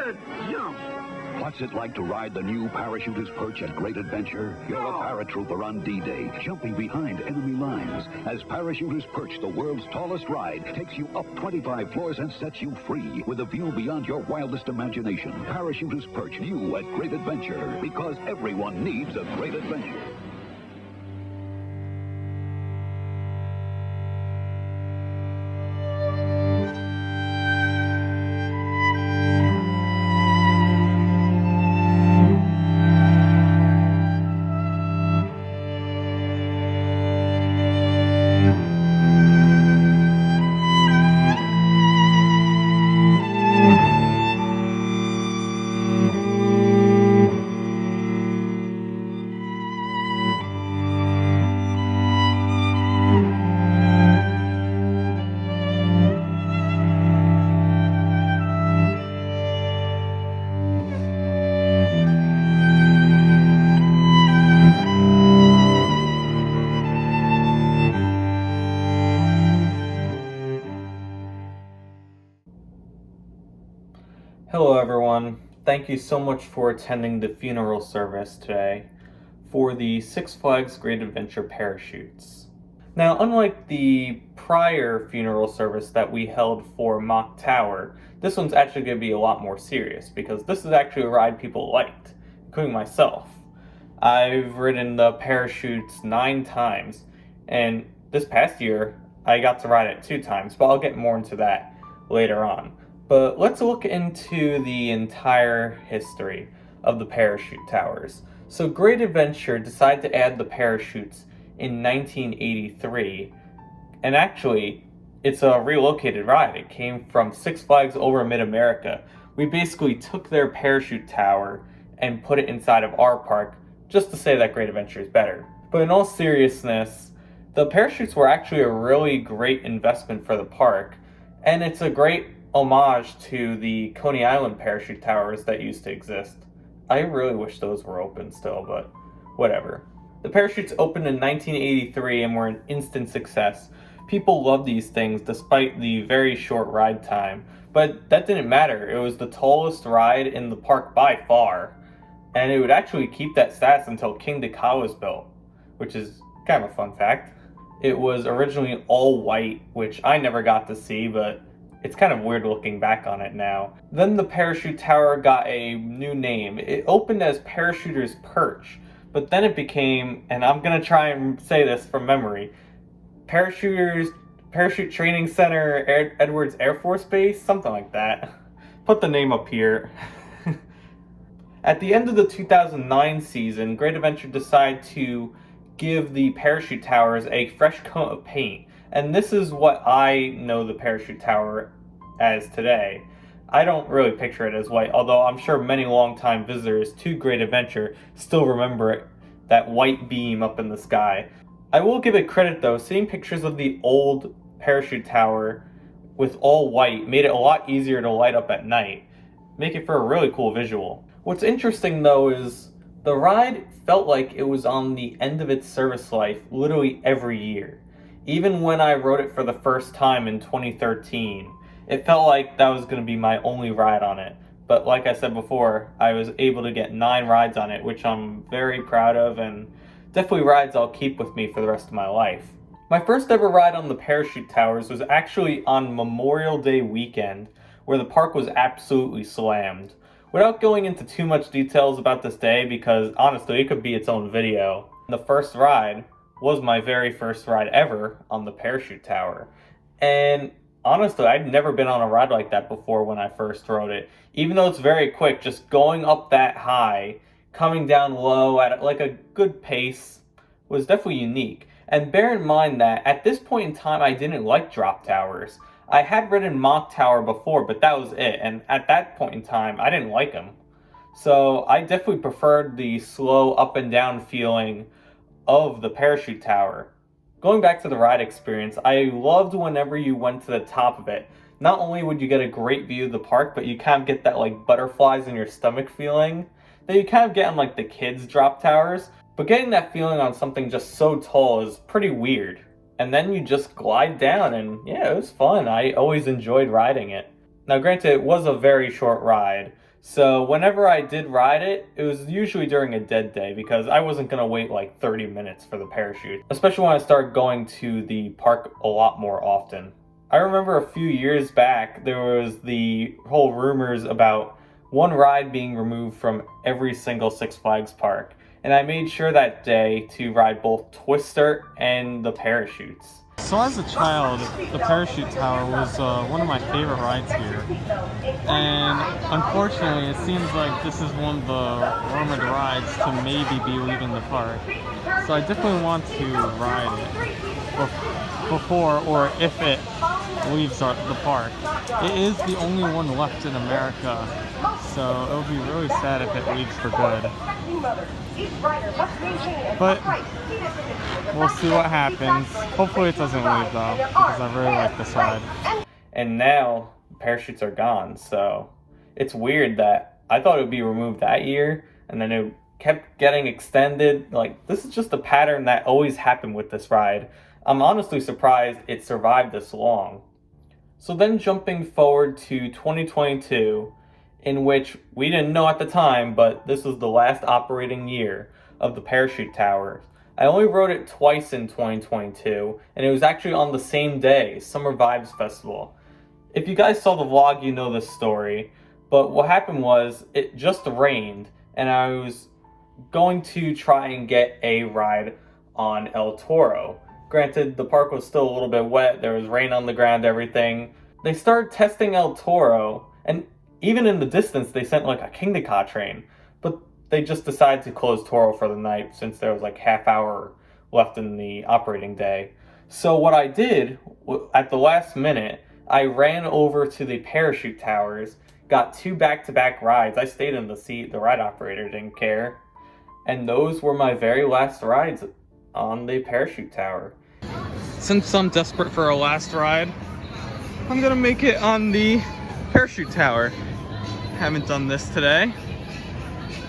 good jump. What's it like to ride the new Parachuter's Perch at Great Adventure? You're a paratrooper on D-Day, jumping behind enemy lines. As Parachuter's Perch, the world's tallest ride, takes you up 25 floors and sets you free with a view beyond your wildest imagination. Parachuter's Perch, new at Great Adventure, because everyone needs a great adventure. Hello everyone, thank you so much for attending the funeral service today for the Six Flags Great Adventure parachutes. Now, unlike the prior funeral service that we held for Mock Tower, this one's actually going to be a lot more serious because this is actually a ride people liked, including myself. I've ridden the parachutes 9 times, and this past year I got to ride it 2 times, but I'll get more into that later on. But let's look into the entire history of the parachute towers. So Great Adventure decided to add the parachutes in 1983, and actually it's a relocated ride. It came from Six Flags over Mid-America. We basically took their parachute tower and put it inside of our park just to say that Great Adventure is better. But in all seriousness, the parachutes were actually a really great investment for the park, and it's a great homage to the Coney Island parachute towers that used to exist. I really wish those were open still, but whatever. The parachutes opened in 1983 and were an instant success. People loved these things despite the very short ride time, but that didn't matter. It was the tallest ride in the park by far, and it would actually keep that status until King Dakar was built, which is kind of a fun fact. It was originally all white, which I never got to see, but it's kind of weird looking back on it now. Then the parachute tower got a new name. It opened as Parachuter's Perch, but then it became, and I'm gonna try and say this from memory, Parachute Training Center Edwards Air Force Base, something like that. Put the name up here. At the end of the 2009 season, Great Adventure decided to give the parachute towers a fresh coat of paint. And this is what I know the parachute tower as today. I don't really picture it as white, although I'm sure many longtime visitors to Great Adventure still remember it, that white beam up in the sky. I will give it credit though, seeing pictures of the old parachute tower with all white made it a lot easier to light up at night, make it for a really cool visual. What's interesting though is the ride felt like it was on the end of its service life literally every year. Even when I rode it for the first time in 2013, it felt like that was going to be my only ride on it. But like I said before, I was able to get 9 rides on it, which I'm very proud of, and definitely rides I'll keep with me for the rest of my life. My first ever ride on the parachute towers was actually on Memorial Day weekend, where the park was absolutely slammed. Without going into too much details about this day, because honestly it could be its own video, the first ride was my very first ride ever on the parachute tower. And honestly, I'd never been on a ride like that before when I first rode it. Even though it's very quick, just going up that high, coming down low at like a good pace was definitely unique. And bear in mind that at this point in time, I didn't like drop towers. I had ridden Mock Tower before, but that was it. And at that point in time, I didn't like them. So I definitely preferred the slow up and down feeling of the parachute tower. Going back to the ride experience, I loved whenever you went to the top of it. Not only would you get a great view of the park, but you kind of get that like butterflies in your stomach feeling that you kind of get on like the kids drop towers. But getting that feeling on something just so tall is pretty weird. And then you just glide down, and yeah, it was fun. I always enjoyed riding it. Now granted, it was a very short ride, So whenever I did ride it, it was usually during a dead day because I wasn't going to wait like 30 minutes for the parachute, especially when I started going to the park a lot more often. I remember a few years back, there was the whole rumors about one ride being removed from every single Six Flags park, and I made sure that day to ride both Twister and the parachutes. So as a child, the parachute tower was one of my favorite rides here. And unfortunately, it seems like this is one of the rumored rides to maybe be leaving the park. So I definitely want to ride it before or if it leaves the park. It is the only one left in America, so it would be really sad if it leaves for good. But we'll see what happens. Hopefully it doesn't leave though, because I really like this ride. And now parachutes are gone, so it's weird that I thought it would be removed that year, and then it kept getting extended. Like, this is just a pattern that always happened with this ride. I'm honestly surprised it survived this long. So then jumping forward to 2022, in which we didn't know at the time, but this was the last operating year of the parachute towers. I only rode it twice in 2022, and it was actually on the same day, Summer Vibes Festival. If you guys saw the vlog, you know this story, but what happened was it just rained, and I was going to try and get a ride on El Toro. Granted, the park was still a little bit wet, there was rain on the ground, everything. They started testing El Toro, and even in the distance, they sent like a Kingda Ka train, but they just decided to close Toro for the night since there was like half hour left in the operating day. So what I did, at the last minute, I ran over to the parachute towers, got 2 back-to-back rides. I stayed in the seat, the ride operator didn't care. And those were my very last rides on the parachute tower. Since I'm desperate for a last ride, I'm gonna make it on the parachute tower. Haven't done this today,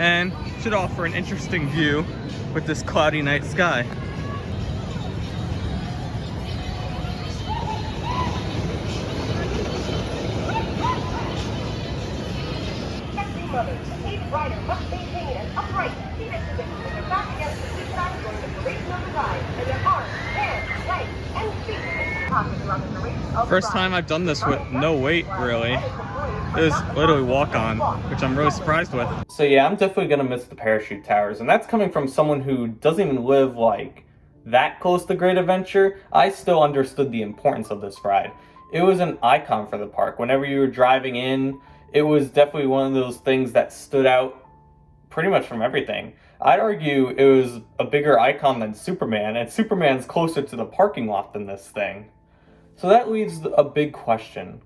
and should offer an interesting view with this cloudy night sky. Each rider must maintain an upright seated position with their back against the seat back during the duration of the ride, and their arms, hands, legs, and feet in pockets throughout the duration of the ride. First time I've done this with no weight, really. It was literally walk on, which I'm really surprised with. So yeah, I'm definitely gonna miss the parachute towers, and that's coming from someone who doesn't even live like that close to Great Adventure. I still understood the importance of this ride. It was an icon for the park. Whenever you were driving in, it was definitely one of those things that stood out pretty much from everything. I'd argue it was a bigger icon than Superman, and Superman's closer to the parking lot than this thing. So that leaves a big question.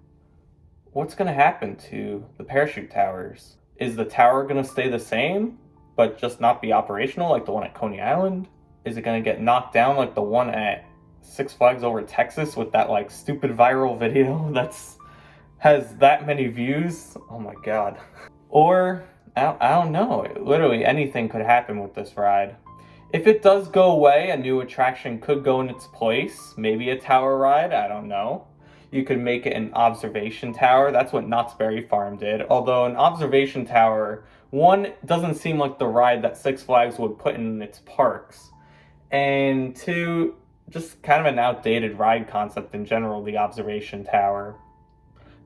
What's going to happen to the parachute towers? Is the tower going to stay the same, but just not be operational like the one at Coney Island? Is it going to get knocked down like the one at Six Flags Over Texas with that like stupid viral video has that many views? Oh my god. Or, I don't know, literally anything could happen with this ride. If it does go away, a new attraction could go in its place. Maybe a tower ride, I don't know. You could make it an observation tower. That's what Knott's Berry Farm did. Although an observation tower, one, doesn't seem like the ride that Six Flags would put in its parks. And two, just kind of an outdated ride concept in general, the observation tower.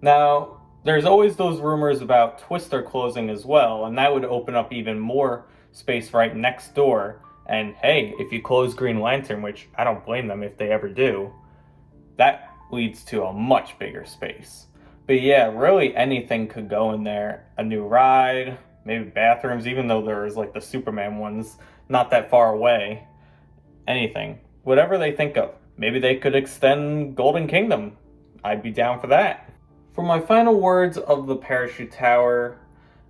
Now, there's always those rumors about Twister closing as well, and that would open up even more space right next door. And hey, if you close Green Lantern, which I don't blame them if they ever do, that leads to a much bigger space. But yeah, really anything could go in there. A new ride, maybe bathrooms, even though there's like the Superman ones not that far away. Anything. Whatever they think of. Maybe they could extend Golden Kingdom. I'd be down for that. For my final words of the Parachute Tower,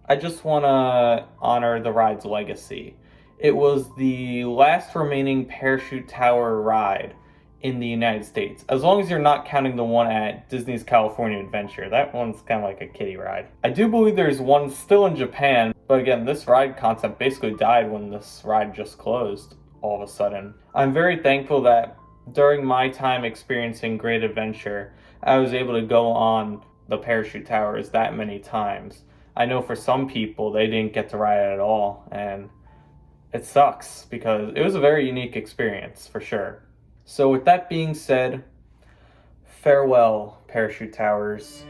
I just want to honor the ride's legacy. It was the last remaining Parachute Tower ride in the United States, as long as you're not counting the one at Disney's California Adventure. That one's kind of like a kiddie ride. I do believe there's one still in Japan, but again, this ride concept basically died when this ride just closed all of a sudden. I'm very thankful that during my time experiencing Great Adventure, I was able to go on the Parachute Towers that many times. I know for some people, they didn't get to ride it at all, and it sucks because it was a very unique experience for sure. So with that being said, farewell, parachute towers.